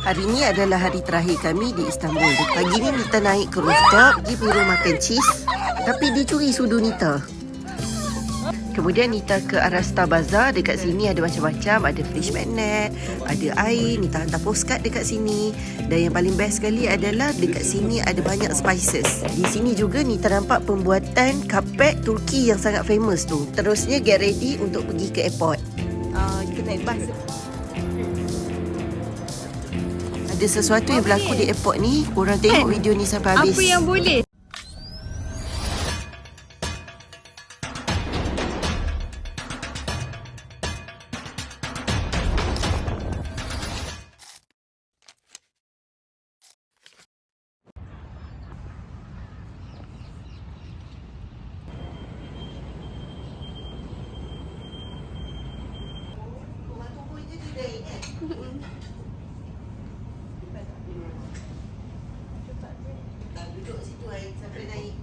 Hari ni adalah hari terakhir kami di Istanbul. Pagi ni Nita naik ke rooftop, pergi buru makan cheese. Tapi dia curi sudu Nita. Kemudian Nita ke Arasta Bazaar. Dekat sini ada macam-macam. Ada fridge magnet, ada air. Nita hantar postcard dekat sini. Dan yang paling best sekali adalah dekat sini ada banyak spices. Di sini juga Nita nampak pembuatan kapet Turki yang sangat famous tu. Terusnya get ready untuk pergi ke airport. Kita naik bas. Ada sesuatu yang berlaku di airport ni. Korang tengok video ni sampai habis. Apa yang boleh? Duduk situ sampai naik.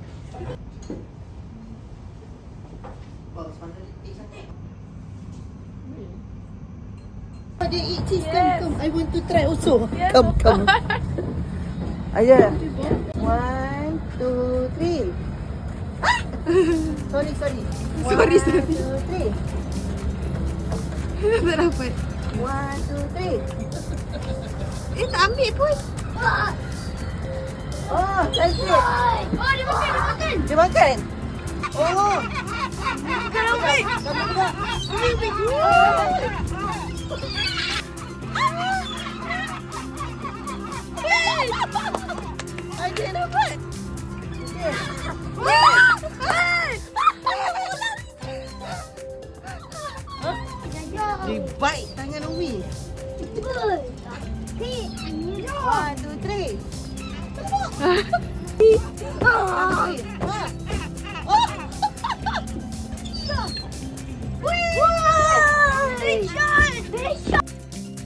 Ada eat cheese, come. I want to try also. Come. Ayo. 1, 2, 3. Sorry. 1, 2, 3. Tak dapat. 1, 2, 3. Tak ambil pun. Oh, cantik. Oh, dia makan. Dia makan. Oh. Bukan ambil. Ada dapat. Dia bite tangan Umi. 1, 2, 3.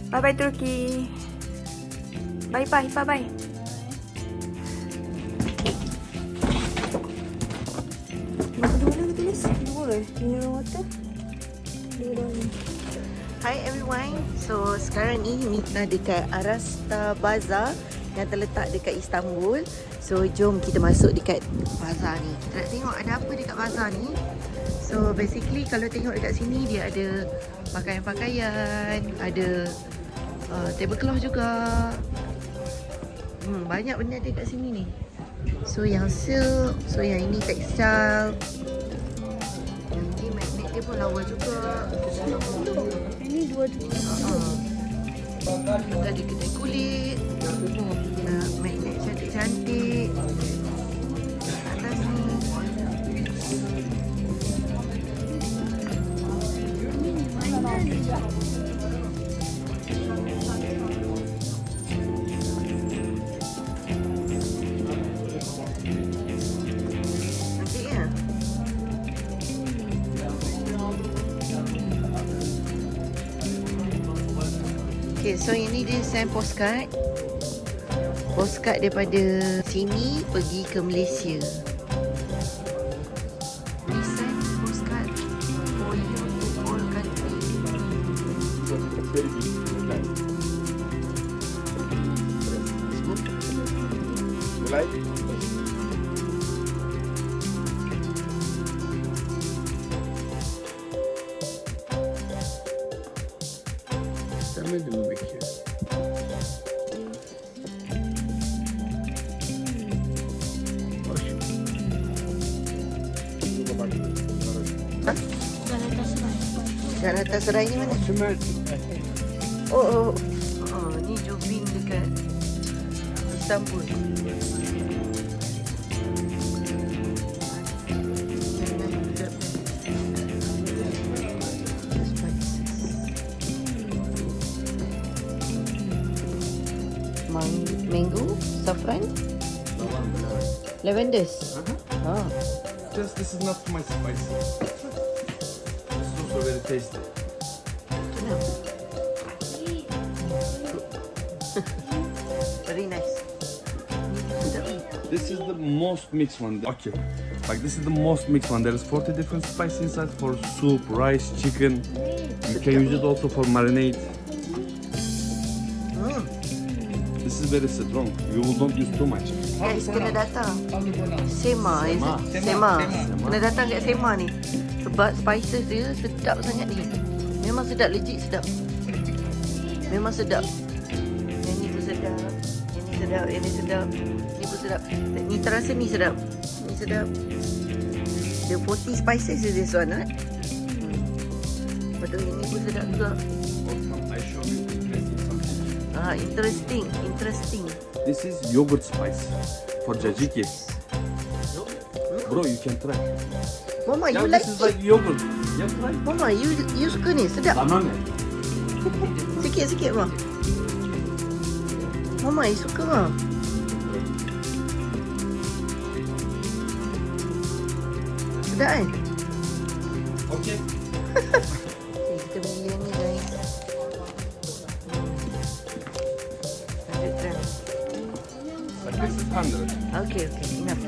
Bye-bye Turki. Bye-bye. Mineral water. Hi everyone. So sekarang ni Nita dekat Arasta Bazaar yang terletak dekat Istanbul. So jom kita masuk dekat bazar ni. Kita nak tengok ada apa dekat bazar ni. So basically kalau tengok dekat sini dia ada pakaian-pakaian, ada tablecloth juga. Banyak benda dekat sini ni. So yang silk, so yang ini textile. Yang ini magnet dia pun lawa juga. Ini 2 Ada kedai kulit. Magnet cantik-cantik. Atas ni. Cantik ya? Okay, so ini dia send postcard. Postcard daripada sini pergi ke Malaysia. We send postcard for you to all country. Galatasaray ni mana? Oh, ni Jobin dekat Istanbul. Mango, saffron, lavenders. Just this is not too much spicy. This is also very tasty. Very nice. This is the most mixed one. Okay, like this is the most mixed one. There is 40 different spices inside for soup, rice, chicken. You can use it also for marinade. This is very strong. You don't use too much. Guys, kena datang. Sema, is it? Sema. Kena datang kat Sema ni. Sebab spices dia sedap sangat ni. Memang sedap, legit sedap. Memang sedap. Yang ni pun sedap. Yang ni sedap, yang ni sedap. Ni pun sedap. Ni terasa ni sedap. Ni sedap. Dia 40 spices is this one, right? Betul, ini pun sedap juga. I show you interesting something. Ah, interesting, interesting. This is yogurt spice for tzatziki. Bro, you can try. Mama, Yeah, you like this is it? like yogurt. Yeah, try. Mama, you suka ni? Sedap. Banana. Sikit-sikit, Ma. Mama, you suka, Ma? Sedap kan? Okay. Kita beli yang ni, guys. 100 gram. But this is 100. Okay, enough.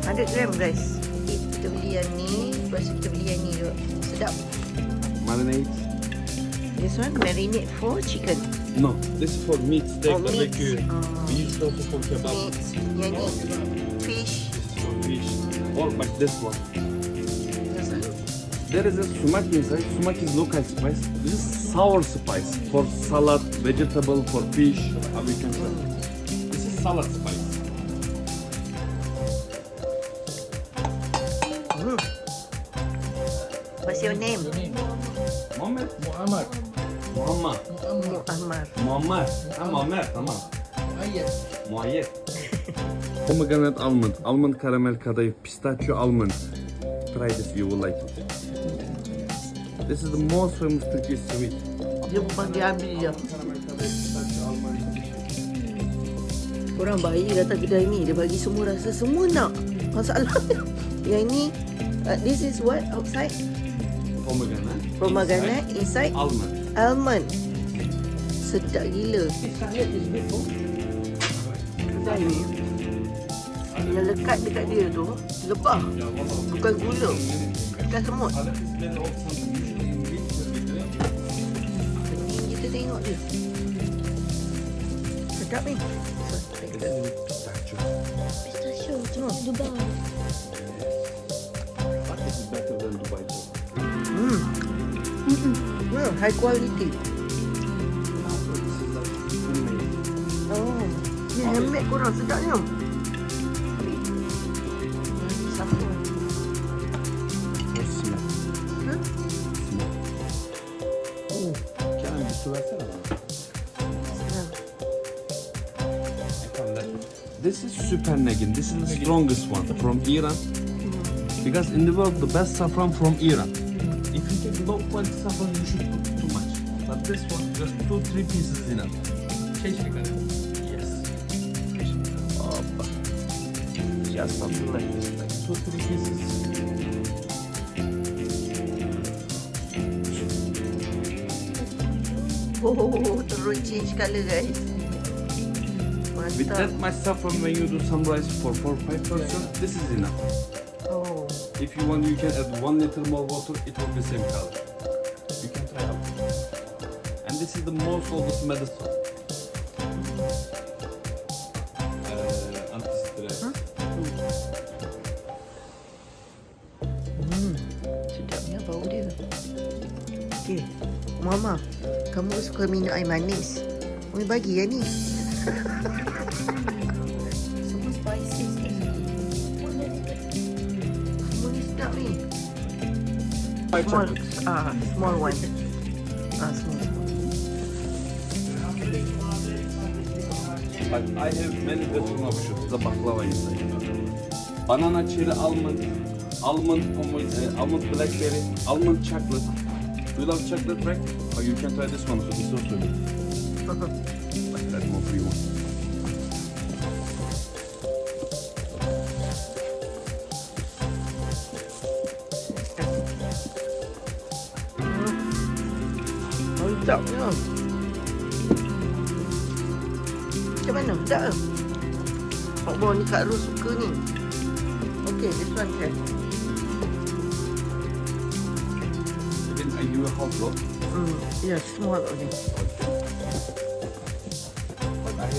100 gram, guys. Okay, kita beli yang ni. Lepas tu kita beli yang ni juga. Sedap. Marinade. This one, marinade for chicken. No, this is for meat, steak, Oh, meat. barbecue. We use also for kebab. Meat. Yang ni, fish. For fish. Or like this one. There is a sumac inside. Sumac is local spice. This is sour spice for salad, vegetable, for fish. How you can try. This is salad spice. What's your name? Muhammad. Muhammad. Muhammad. Muammar. Muhammad. Muhammad. Tamam. Muayyed. Pomegranate almond, almond caramel kadayıf, pistachio almond. Try this, you will like it. This is the most famous Turkish sweet. Dia bukan dia ambil je. Caramel kadayıf, pistachio almond. Orang baik datang kedai ni. Dia bagi semua rasa. Semua nak. Masalahnya. Yang ni, this is what outside? Pomegranate. Pomegranate inside Almond. almond. Sedap gila. Kedai ni, yang lekat dekat dia tu, lebah. Bukan gula. Bukan semut. Pening kita tengok je. Sedap ni. Pistachio. Pistachio, tengok. Dubai. But this is better than Dubai. High quality. This is like homemade. Oh, ni handmade korang sedapnya. Siapa? O smell. Huh? Smell. Oh, Kenan bir su versene bana. sedap. This is super negin. This is the strongest one from Iran. Because in the world, the best saffron from Iran. If you take low quality saffron, you should put too much. But this one, just 2-3 pieces enough. Yes. Hoppa. Just something like this, like 2-3 pieces. Oh, terus change colour guys. With that Mantap. much saffron, when you do some rice for 4-5 person, this is enough. Oh, If you want, you can add 1 liter more water, it will be same color. You can try out. And this is the most oldest medicine. Anti-stress. sedapnya bau dia. Okay, Mama, kamu suka minum air manis. Umi bagi ya ni. Semua spices ni. Semua ni sedap ni. Small, small one. Small. But I have many different options. The baklava inside. Banana cherry almond, almond blackberry, almond chocolate. Do you love chocolate, right? Or you can try this one. So this also good. Like that more for you. Sedapnya. Macam mana? Sedap ke? Pak Bo ni Kak Ros suka ni. Okay, this one can. Again, I give you a hot dog. Yeah, small only.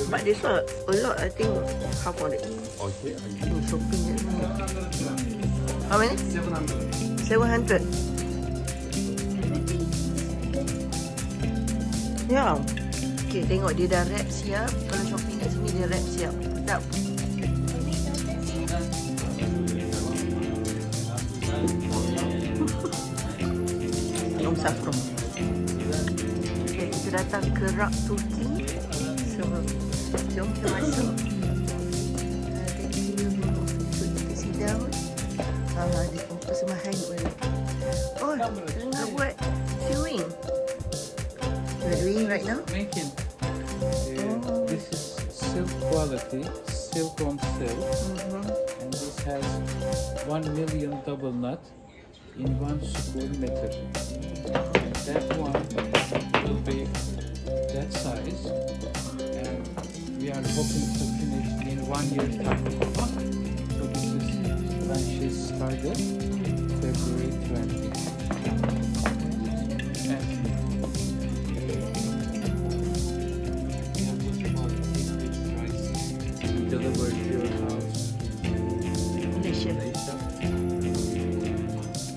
But this one a lot, I think half on it. Okay. Shopping kat sini. How many? 700. 700. Ya. Okay, tengok dia dah wrap siap. Kalau shopping kat sini dia wrap siap. Sedap. Om saffron. Okay, kita datang ke Rak Turki. So, jom kita masuk. Kita sidang. Dia persembahan boleh. Oh, tengah buat sewing. We're doing right now. Making. This is silk quality, silk on silk, and this has 1 million double knot in 1 square meter. And that one will be that size, and we are hoping to finish in 1 year's time. So this is when she started, February 20. And delivered to your house. Malaysia.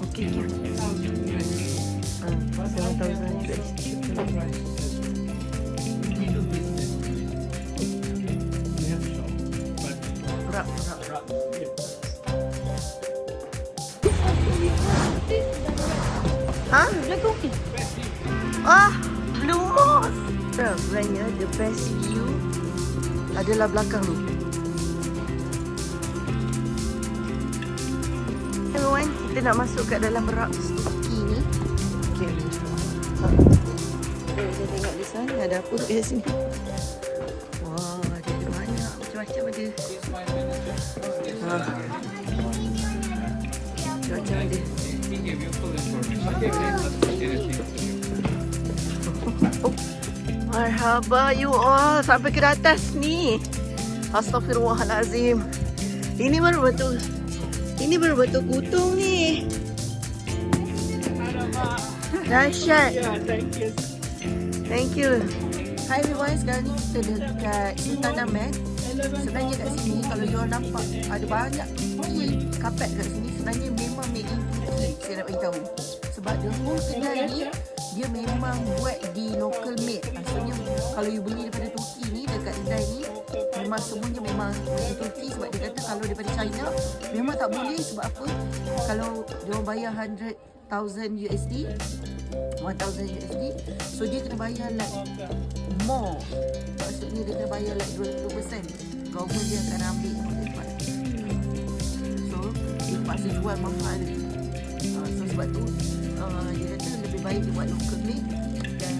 Okay, yeah. 7,000 US. Rak. Ha? Lagu okey. Ah, Blue Moss. Sebenarnya the best view adalah belakang ni. Everyone, kita nak masuk kat dalam Rak Turki ni. Okay. Kita tengok di sana ada apa kat sini. Wah, ada banyak macam-macam ada. Macam-macam ada. He gave you full information. He didn't say anything to you. Marhaba you all, sampai ke atas ni. Astaghfirullahalazim. Ini baru betul kutung ni. Dahsyat. Thank you. Hi everyone, sekarang ni kita dekat Sultan Ahmed. Sebenarnya kat sini kalau you all nampak ada banyak kapet kat sini, sebenarnya memang made in Turkey. Saya nak beritahu. Sebab the whole kedai ni dia memang buat di local made. Maksudnya kalau you beli daripada Turki ni, dekat kedai ni memang semuanya memang made in Turki. Sebab dia kata kalau daripada China memang tak boleh. Sebab apa? Kalau dia orang bayar 100,000 USD, 1,000 USD, so dia kena bayar like more. Maksudnya dia kena bayar like 20%. Government dia akan ambil dapat. So dia terpaksa jual mahal. So sebab tu dia kata lebih baik dia buat local made. Dan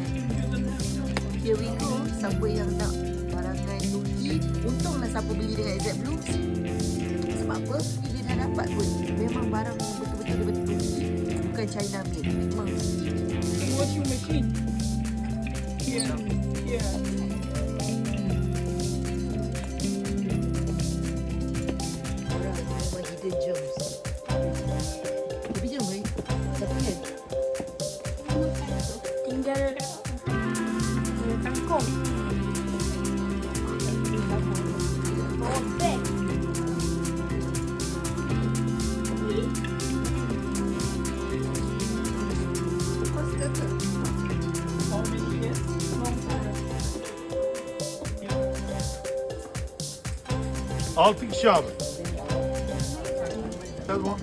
here we go, siapa yang nak barangan Turki, untunglah siapa beli dengan Z Blue. Sebab apa? Dia dah dapat pun memang barang yang betul-betul daripada Turki, bukan China made. Memang Washing machine. Yeah. orang memang hidden gems. Tapi jom baik. Tapi kan Tinggal kangkung. Bawa beg. Altı kişi abi. Telefon.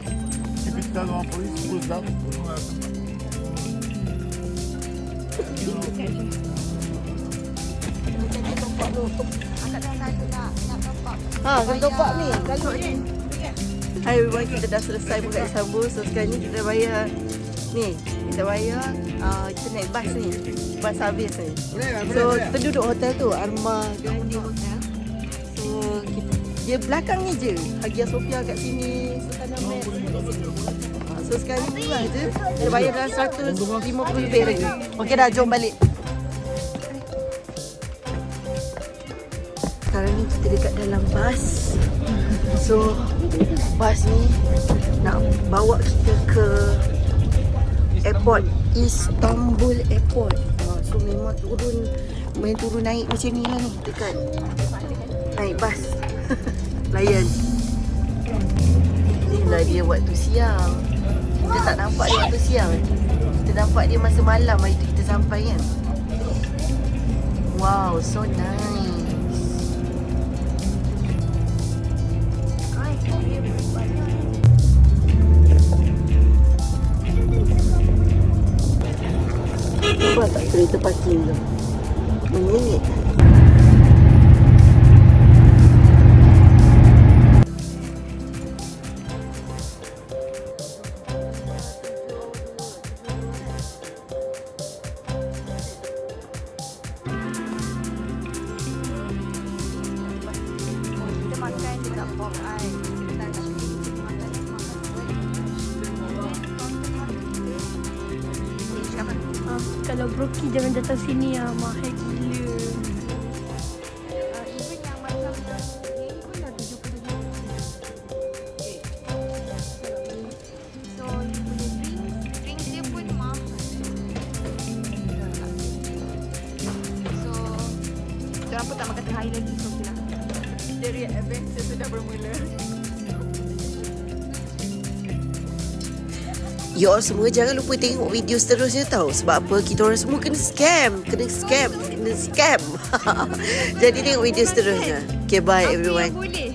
Kibrit telefon polis buzdan. Bunu verdim ben. kan topak ni. Kalau ni. Hai everyone, kita dah selesai buka Istanbul. So sekarang ni kita bayar ni. Kita bayar kita naik bas ni. Bas service ni. So kita duduk hotel tu, Arma Grande Hotel. So dia belakang ni je. Hagia Sophia kat sini, Sultan Ahmed semua kat sini. So sekarang ni murah je. Kita bayar dalam 150 lebih lagi. Okey dah, jom balik. Sekarang ni kita dekat dalam bas. So bas ni nak bawa kita ke airport, Istanbul Airport. So memang turun Main turun naik macam ni lah ni. Dekat naik bas. Layan. Inilah dia waktu siang. Kita tak nampak dia waktu siang. Kita nampak dia masa malam hari tu kita sampai kan. Wow, so nice. Nampak tak kereta parking tu? RM6. Kita makan dekat Pop Eye. Kita nak makan. Kalau broki jangan datang sini ya, mahal gila. Even yang macam ni pun dah 77. So you boleh drinks dia pun mahal. So kita pun tak makan tengah hari lagi. So okay lah. Dari adventure sudah bermula. You all semua jangan lupa tengok video seterusnya tau. Sebab apa? Kita orang semua kena scam. Jadi tengok video seterusnya. Okay, bye everyone. Boleh.